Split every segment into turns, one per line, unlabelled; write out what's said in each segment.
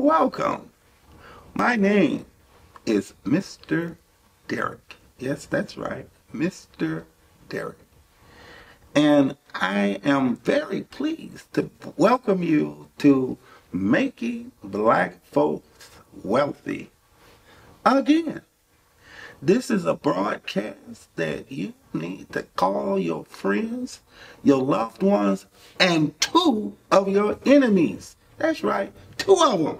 welcome. My name is Mr. Derek. Yes, that's right, Mr. Derek. And I am very pleased to welcome you to Making Black Folks Wealthy again. This is a broadcast that you need to call your friends, your loved ones, and 2 of your enemies. That's right, 2 of them.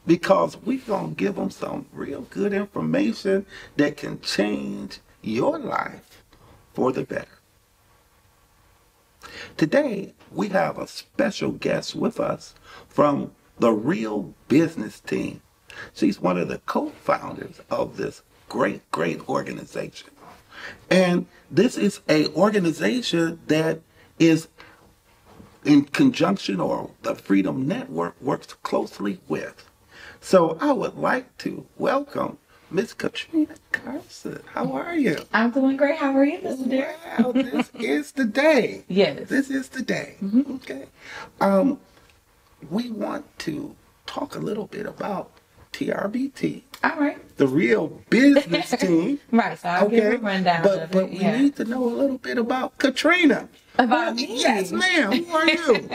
Because we're going to give them some real good information that can change your life for the better. Today, we have a special guest with us from the Real Business Team. She's one of the co-founders of this great organization. And this is an organization that is in conjunction, or the Freedom Network works closely with. So I would like to welcome Miss Katrina Carson. How are you?
I'm doing great. How are you, Mr. Derek?
Well, this is the day.
Yes.
This is the day.
Mm-hmm.
Okay. We want to talk a little bit about TRBT.
All right.
The Real Business Team.
Right. So I'll give a rundown of
but
it.
we need to know a little bit about Katrina.
About me?
Yes, ma'am. Who are you?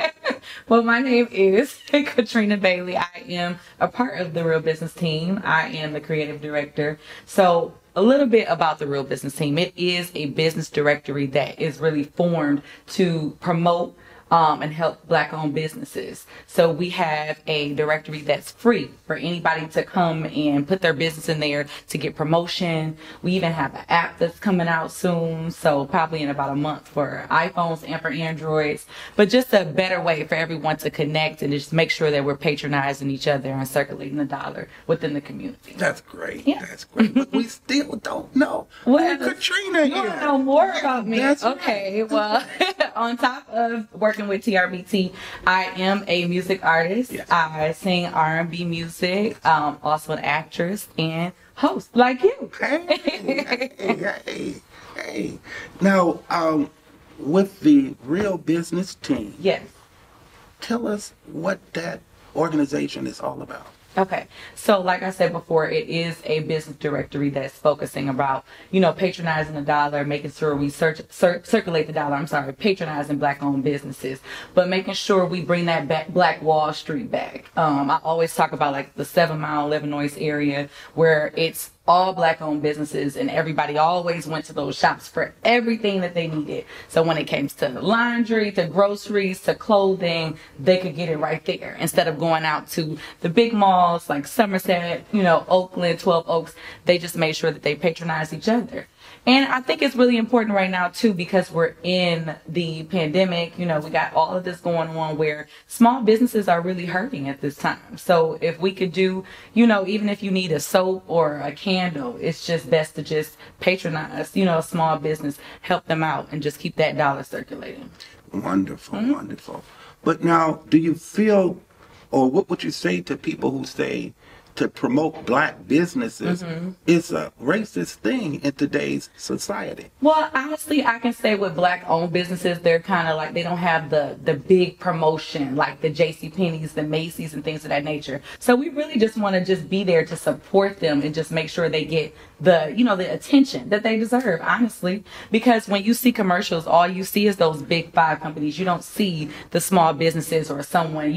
Well, my name is Katrina Bailey. I am a part of the Real Business Team. I am the creative director. So a little bit about the Real Business Team. It is a business directory that is really formed to promote and help Black-owned businesses. So we have a directory that's free for anybody to come and put their business in there to get promotion. We even have an app that's coming out soon, so probably in about a month for iPhones and for Androids. But just a better way for everyone to connect and just make sure that we're patronizing each other and circulating the dollar within the community.
That's great.
Yeah.
That's great. But we still don't know who Katrina
You want
is.
to know more about me?
That's
okay. Right. Well, on top of working with TRBT, I am a music artist.
Yes.
I sing R&B music, also an actress and host like you.
Hey. Now, with the Real Business Team,
Yes.
tell us what that organization is all about.
Okay. So like I said before, it is a business directory that's focusing about, patronizing the dollar, making sure we circulate the dollar, patronizing Black-owned businesses, but making sure we bring that Black Wall Street back. I always talk about like the 7 Mile, Illinois area where it's all Black-owned businesses and everybody always went to those shops for everything that they needed. So when it came to laundry, to groceries, to clothing, they could get it right there instead of going out to the big malls like Somerset, Oakland, 12 Oaks. They just made sure that they patronized each other. And I think it's really important right now, too, because we're in the pandemic. We got all of this going on where small businesses are really hurting at this time. So if we could do, even if you need a soap or a candle, it's just best to just patronize, a small business, help them out and just keep that dollar circulating.
Wonderful, wonderful. But now, do you feel, or what would you say to people who say to promote Black businesses is a racist thing in today's society?
Well, honestly, I can say with Black-owned businesses, they're kind of like, they don't have the big promotion like the JCPenney's, the Macy's, and things of that nature. So we really just want to just be there to support them and just make sure they get the attention that they deserve, honestly. Because when you see commercials, all you see is those big 5 companies. You don't see the small businesses or someone,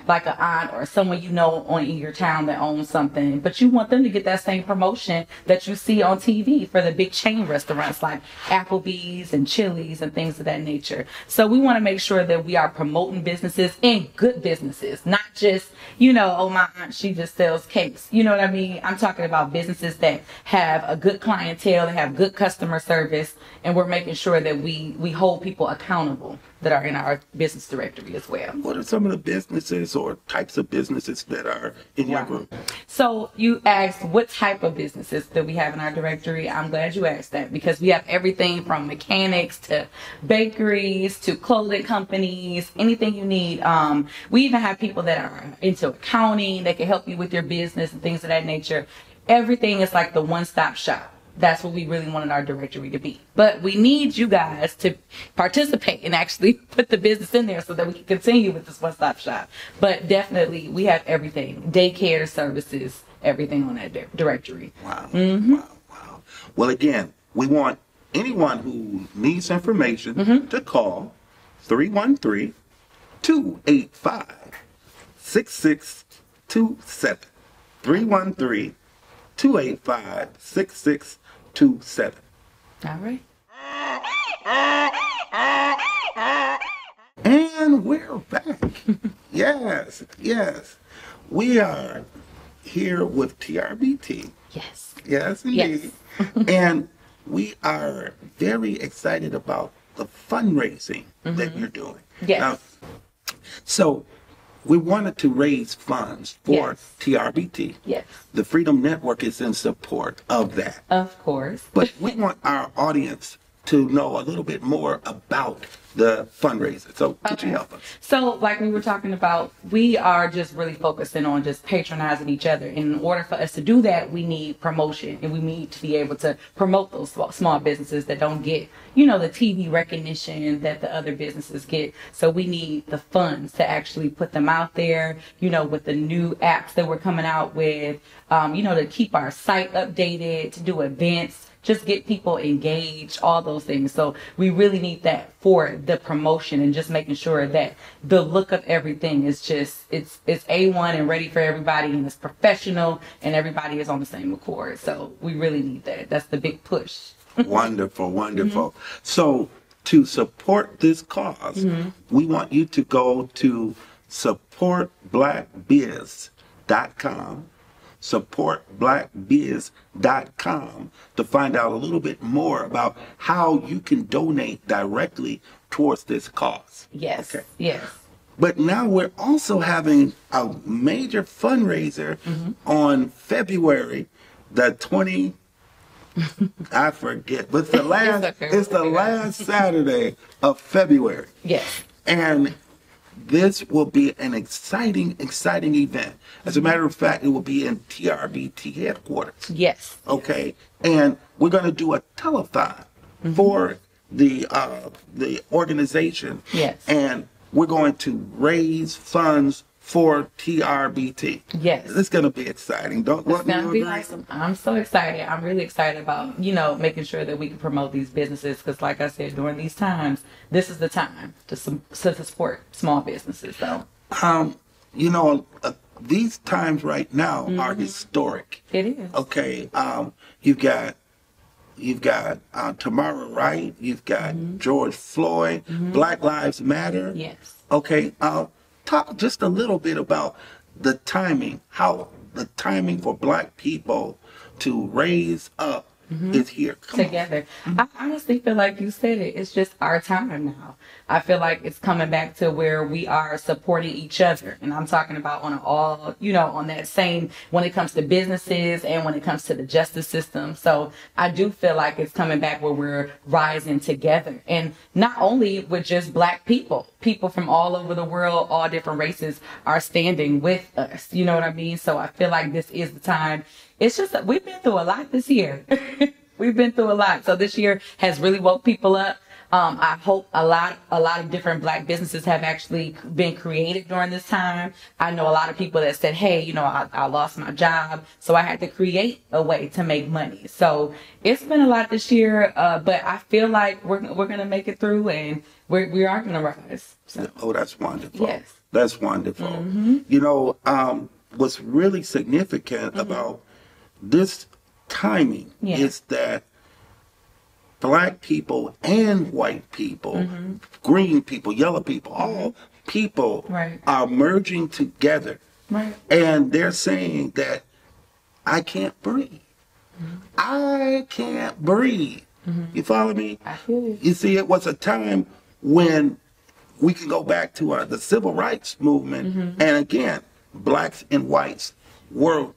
like an aunt or someone in your town that owns something. But you want them to get that same promotion that you see on TV for the big chain restaurants like Applebee's and Chili's and things of that nature. So we want to make sure that we are promoting businesses and good businesses, not just, oh, my aunt, she just sells cakes. You know what I mean? I'm talking about businesses that have a good clientele, that have good customer service, and we're making sure that we hold people accountable that are in our business directory as well.
What are some of the businesses or types of businesses that are in your group?
So you asked what type of businesses that we have in our directory. I'm glad you asked that because we have everything from mechanics to bakeries to clothing companies, anything you need. We even have people that are into accounting that can help you with your business and things of that nature. Everything is like the one-stop shop. that's what we really wanted our directory to be. But we need you guys to participate and actually put the business in there so that we can continue with this one-stop shop. But definitely, we have everything. Daycare services, everything on that directory.
Wow. Wow. Well, again, we want anyone who needs information to call 313-285-6627. 313-285-6627.
All right.
And we're back. Yes. We are here with TRBT. Yes, indeed. And we are very excited about the fundraising that you're doing.
Yes.
Now, so we wanted to raise funds for TRBT.
Yes.
The Freedom Network is in support of that.
Of course.
But we want our audience to know a little bit more about the fundraiser. So could you help us?
So like we were talking about, we are just really focusing on just patronizing each other. And in order for us to do that, we need promotion, and we need to be able to promote those small businesses that don't get, the TV recognition that the other businesses get. So we need the funds to actually put them out there, with the new apps that we're coming out with, to keep our site updated, to do events, just get people engaged, all those things. So we really need that for the promotion and just making sure that the look of everything is just, it's A1 and ready for everybody, and it's professional and everybody is on the same accord. So we really need that. That's the big push.
Wonderful. So to support this cause, we want you to go to supportblackbiz.com. supportblackbiz.com to find out a little bit more about how you can donate directly towards this cause.
Yes.
Okay.
Yes.
But now we're also having a major fundraiser on February the 20. I forget, but it's the last Saturday of February.
Yes.
And this will be an exciting event. As a matter of fact, it will be in TRBT headquarters.
Yes.
Okay. And we're going to do a telethon for the organization.
Yes.
And we're going to raise funds for TRBT.
Yes.
It's going to be exciting.
It's going to be awesome. I'm so excited. I'm really excited about, making sure that we can promote these businesses, because like I said, during these times, this is the time to support small businesses. So,
these times right now are historic.
It is.
Okay. You've got Tamara Wright. You've got George Floyd. Black Lives Matter.
Yes.
Okay. Talk just a little bit about the timing, how the timing for Black people to raise up is here.
Together. I honestly feel like you said it. It's just our time now. I feel like it's coming back to where we are supporting each other. And I'm talking about on on that same, when it comes to businesses and when it comes to the justice system. So I do feel like it's coming back where we're rising together. And not only with just Black people from all over the world, all different races are standing with us. You know what I mean? So I feel like this is the time. It's just that we've been through a lot this year. We've been through a lot. So this year has really woke people up. I hope a lot of different Black businesses have actually been created during this time. I know a lot of people that said, hey, I lost my job, so I had to create a way to make money. So it's been a lot this year, but I feel like we're going to make it through, and we are going to rise. So.
Oh, that's wonderful.
Yes.
That's wonderful. What's really significant about this timing is that Black people and white people, green people, yellow people, all people are merging together.
Right.
And they're saying that I can't breathe. I can't breathe. You follow me?
I feel you.
You see, it was a time when we can go back to the civil rights movement. And again, Blacks and whites were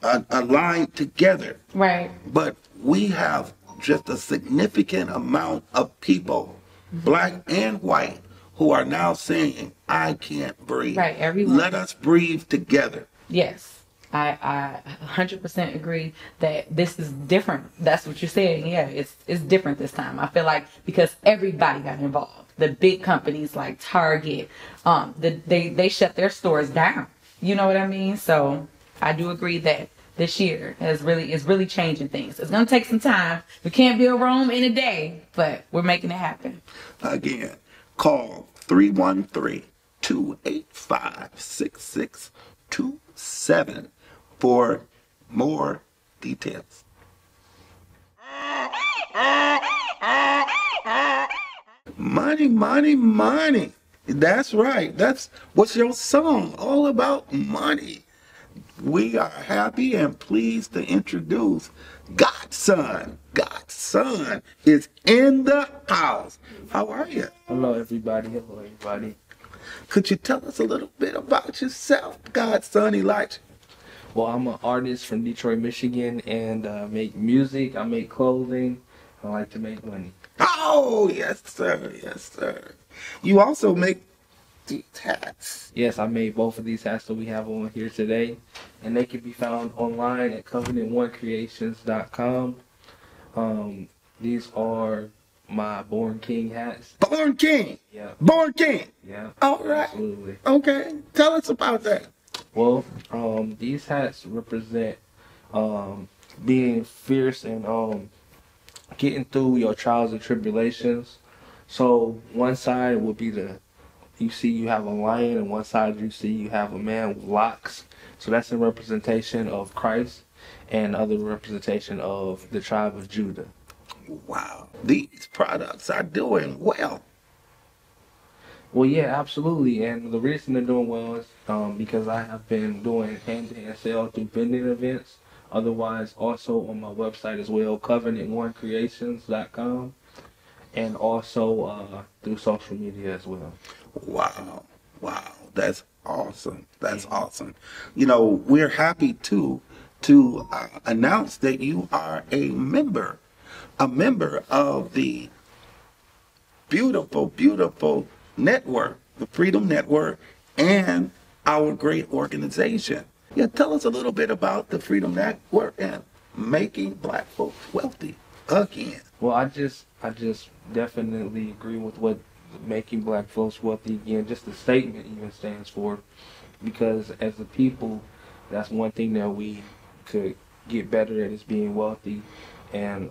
aligned together.
Right.
But we have just a significant amount of people, Black and white, who are now saying, I can't breathe.
Right, everyone.
Let us breathe together.
Yes. I 100% agree that this is different. That's what you're saying. Yeah, it's different this time. I feel like because everybody got involved. The big companies like Target, they shut their stores down. You know what I mean? So I do agree that this year is really changing things. It's gonna take some time. We can't build Rome in a day, but we're making it happen.
Again, call 313-285-6627 for more details. Money, money, money. That's right. That's what's your song all about, money. We are happy and pleased to introduce Godson. Godson is in the house. How are you?
Hello, everybody. Hello, everybody.
Could you tell us a little bit about yourself, Godson Elijah?
Well, I'm an artist from Detroit, Michigan, and make music. I make clothing. I like to make money.
Oh, yes, sir. Yes, sir. You also make these hats.
Yes, I made both of these hats that we have on here today, and they can be found online at covenant1creations.com. These are my Born King hats.
Born King.
Yeah.
Born King.
Yeah.
All right.
Absolutely.
Okay. Tell us about that.
Well, these hats represent being fierce and getting through your trials and tribulations. So one side will be you have a lion, and one side you have a man with locks. So that's a representation of Christ, and other representation of the tribe of Judah.
Wow. These products are doing well.
Well, yeah, absolutely. And the reason they're doing well is because I have been doing hand-to-hand sales through vending events. Otherwise, also on my website as well, covenant1creations.com, and also through social media as well.
Wow. Wow. That's awesome. That's awesome. You know, we're happy to announce that you are a member of the beautiful, beautiful network, the Freedom Network, and our great organization. Yeah, tell us a little bit about the Freedom Network and making Black folks wealthy again.
Well, I just definitely agree with what making Black folks wealthy again, just the statement even stands for, because as a people, that's one thing that we could get better at, is being wealthy and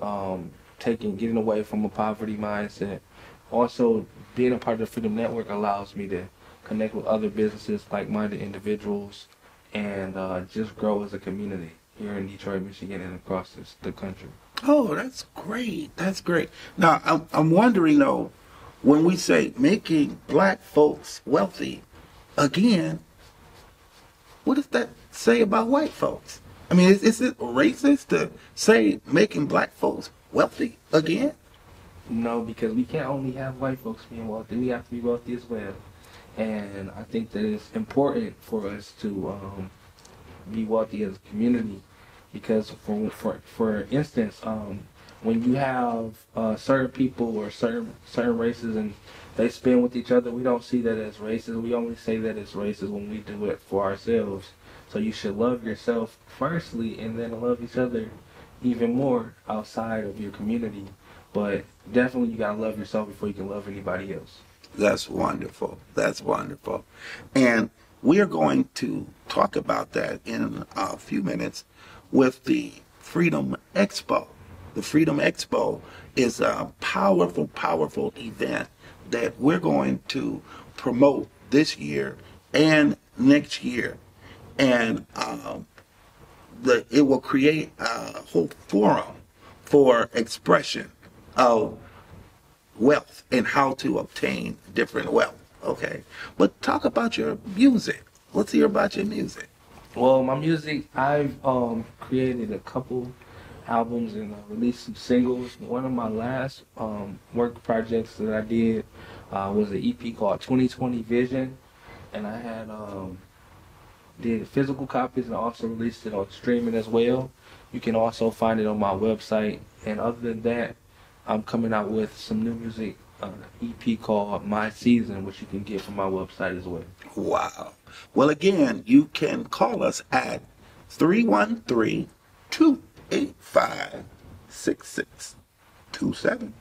getting away from a poverty mindset. Also, being a part of the Freedom Network allows me to connect with other businesses, like-minded individuals, and just grow as a community here in Detroit, Michigan, and across the country.
Oh, that's great. That's great. Now, I'm wondering, though, when we say making Black folks wealthy again, what does that say about white folks? I mean, is it racist to say making Black folks wealthy again?
No, because we can't only have white folks being wealthy. We have to be wealthy as well. And I think that it's important for us to be wealthy as a community, because for instance, when you have certain people or certain races and they spend with each other, we don't see that as racist. We only say that it's racist when we do it for ourselves. So you should love yourself firstly, and then love each other even more outside of your community. But definitely you gotta love yourself before you can love anybody else.
That's wonderful. That's wonderful. And we are going to talk about that in a few minutes with the Freedom Expo. The Freedom Expo is a powerful, powerful event that we're going to promote this year and next year. And it will create a whole forum for expression of wealth and how to obtain different wealth. Okay. But talk about your music. Let's hear about your music.
Well, my music, I've created a couple albums and released some singles. One of my last work projects that I did was an EP called 2020 Vision, and I had did physical copies and also released it on streaming as well. You can also find it on my website. And other than that, I'm coming out with some new music, EP called My Season, which you can get from my website as well.
Wow. Well, again, you can call us at 313-285-6627.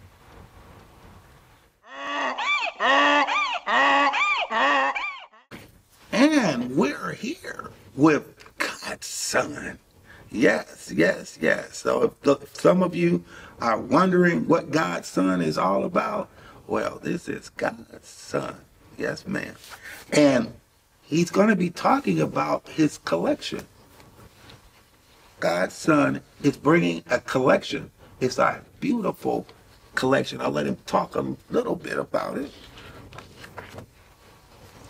And we're here with God's Son. Yes, yes, yes. So if some of you are wondering what God's Son is all about, well, this is God's Son. Yes, ma'am. And he's going to be talking about his collection. God's Son is bringing a collection. It's a beautiful collection. I'll let him talk a little bit about it.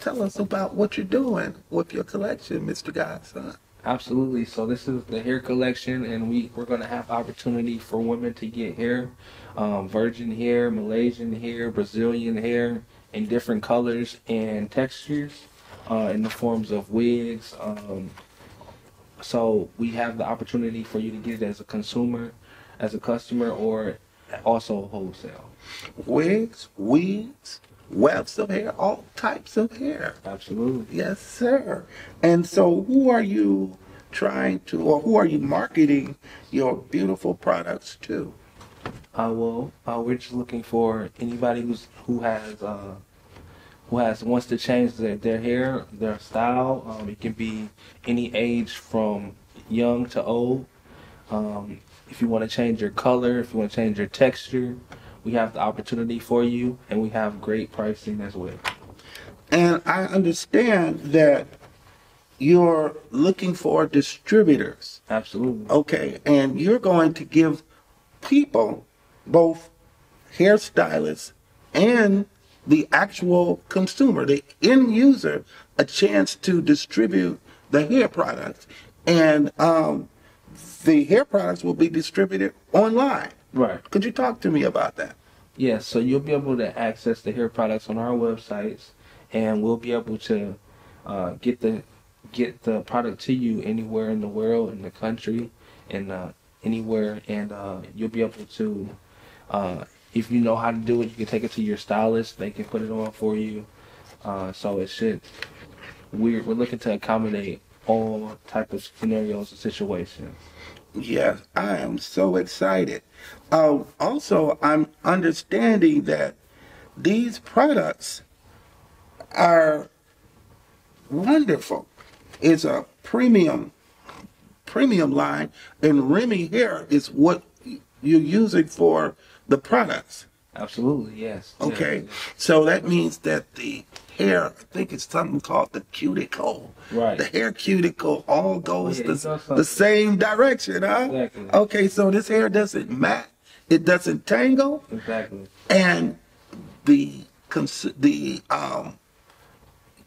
Tell us about what you're doing with your collection, Mr. God's Son.
Absolutely. So this is the hair collection, and we're going to have opportunity for women to get hair, virgin hair, Malaysian hair, Brazilian hair, in different colors and textures, in the forms of wigs. So we have the opportunity for you to get it as a consumer, as a customer, or also wholesale.
Wigs, weaves, wefts of hair, all types of hair.
Absolutely.
Yes, sir. And so who are you trying to, or who are you marketing your beautiful products to?
We're just looking for anybody who wants to change their hair, their style. It can be any age from young to old. If you want to change your color, if you want to change your texture, we have the opportunity for you, and we have great pricing as well.
And I understand that you're looking for distributors.
Absolutely.
Okay, and you're going to give people, both hairstylists and the actual consumer, the end user, a chance to distribute the hair products. And the hair products will be distributed online.
Right.
Could you talk to me about that?
Yes, so you'll be able to access the hair products on our websites, and we'll be able to get the product to you anywhere in the world, in the country, and anywhere. And you'll be able to, if you know how to do it, you can take it to your stylist. They can put it on for you. So it should. We're looking to accommodate all type of scenarios and situations.
Yes, I am so excited. Also, I'm understanding that these products are wonderful. It's a premium line, and Remy hair is what you're using for the products.
Absolutely, yes.
Okay,
yes.
so that means that the hair, I think it's something called the cuticle.
Right.
The hair cuticle all goes
Yeah,
the same direction, huh?
Exactly.
Okay, so this hair doesn't mat, it doesn't tangle,
Exactly.
and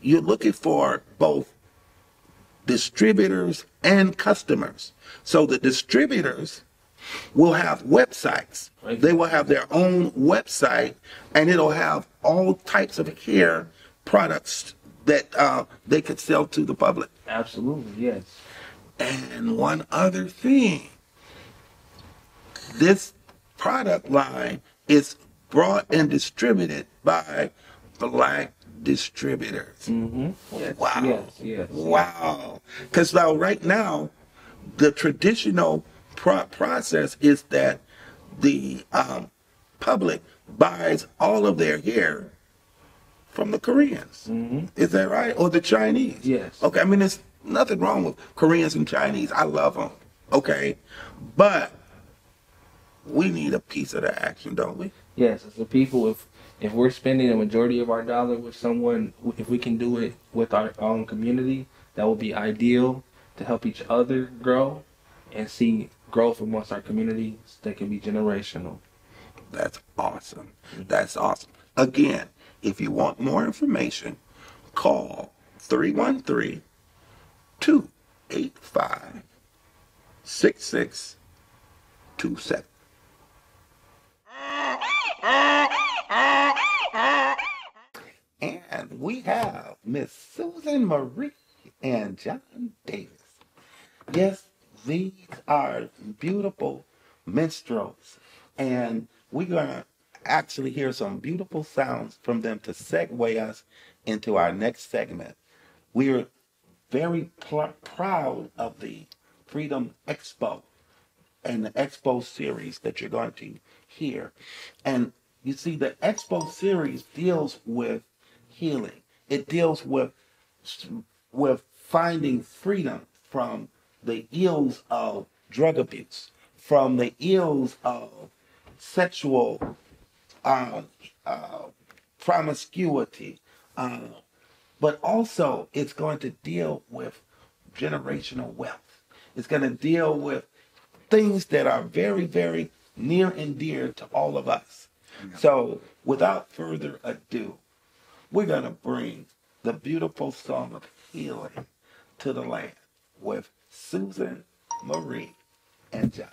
you're looking for both distributors and customers. So the distributors will have websites.
Right.
They will have their own website, and it'll have all types of hair products that they could sell to the public.
Absolutely, yes.
And one other thing, this product line is brought and distributed by Black distributors.
Mm-hmm. Yes.
Wow.
Yes.
Wow. Because now, right now, the traditional process is that the public buys all of their hair from the Koreans.
Mm-hmm.
Is that right? Or the Chinese?
Yes.
Okay, I mean, there's nothing wrong with Koreans and Chinese. I love them. Okay? But we need a piece of the action, don't we?
Yes, as a people, if we're spending a majority of our dollar with someone, if we can do it with our own community, that will be ideal to help each other grow and see growth amongst our communities that can be generational.
That's awesome. That's awesome. Again, if you want more information, call 313-285-6627. And we have Miss Susan Marie and John Davis. Yes, these are beautiful minstrels. And we're going to actually hear some beautiful sounds from them to segue us into our next segment. We're very proud of the Freedom Expo and the Expo series that you're going to hear. And you see, the Expo series deals with healing. It deals with finding freedom from the ills of drug abuse, from the ills of sexual uh, uh, promiscuity, uh, but also it's going to deal with generational wealth. It's going to deal with things that are very, very near and dear to all of us. So, without further ado, we're going to bring the beautiful song of healing to the land with Susan, Marie, and John.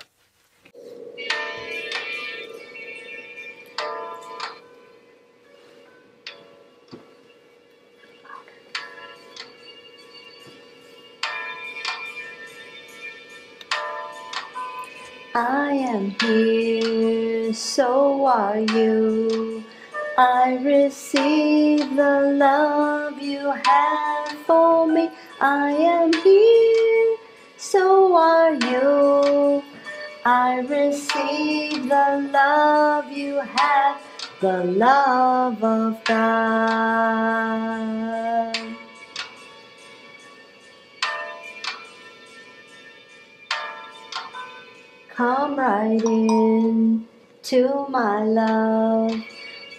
I am here, so are you. I receive the love you have for me. I am here, so are you. I receive the love you have, the love of God. Come right in to my love.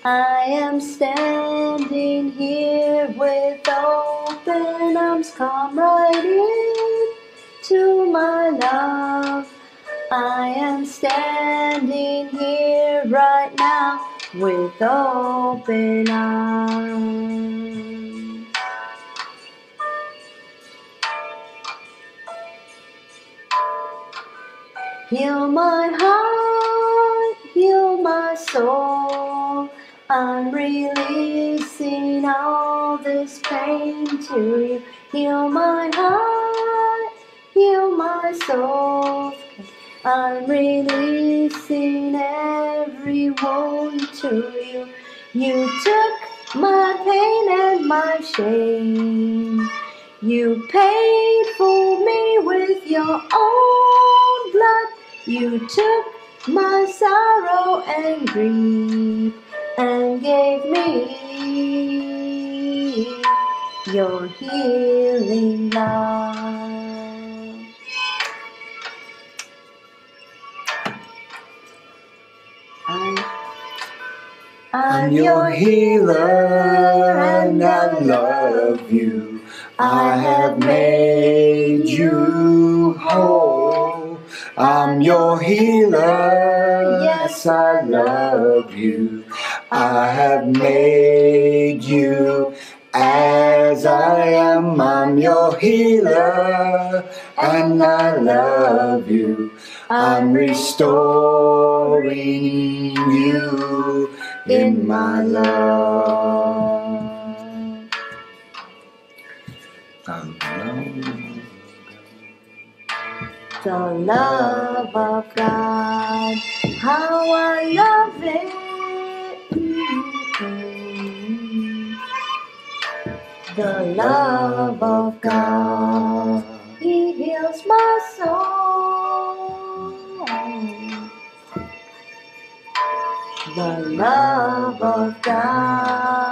I am standing here with open arms. Come right in to my love. I am standing here right now with open arms. Heal my heart, heal my soul. I'm releasing all this pain to you. Heal my heart, heal my soul. I'm releasing every wound to you. You took my pain and my shame. You paid for me with your own blood. You took my sorrow and grief and gave me your healing love. I'm your healer and I love you. I have made you whole. I'm your healer, yes, I love you. I have made you as I am. I'm your healer and I love you. I'm restoring you in my love. The love of God, how I love it. The love of God, He heals my soul. The love of God.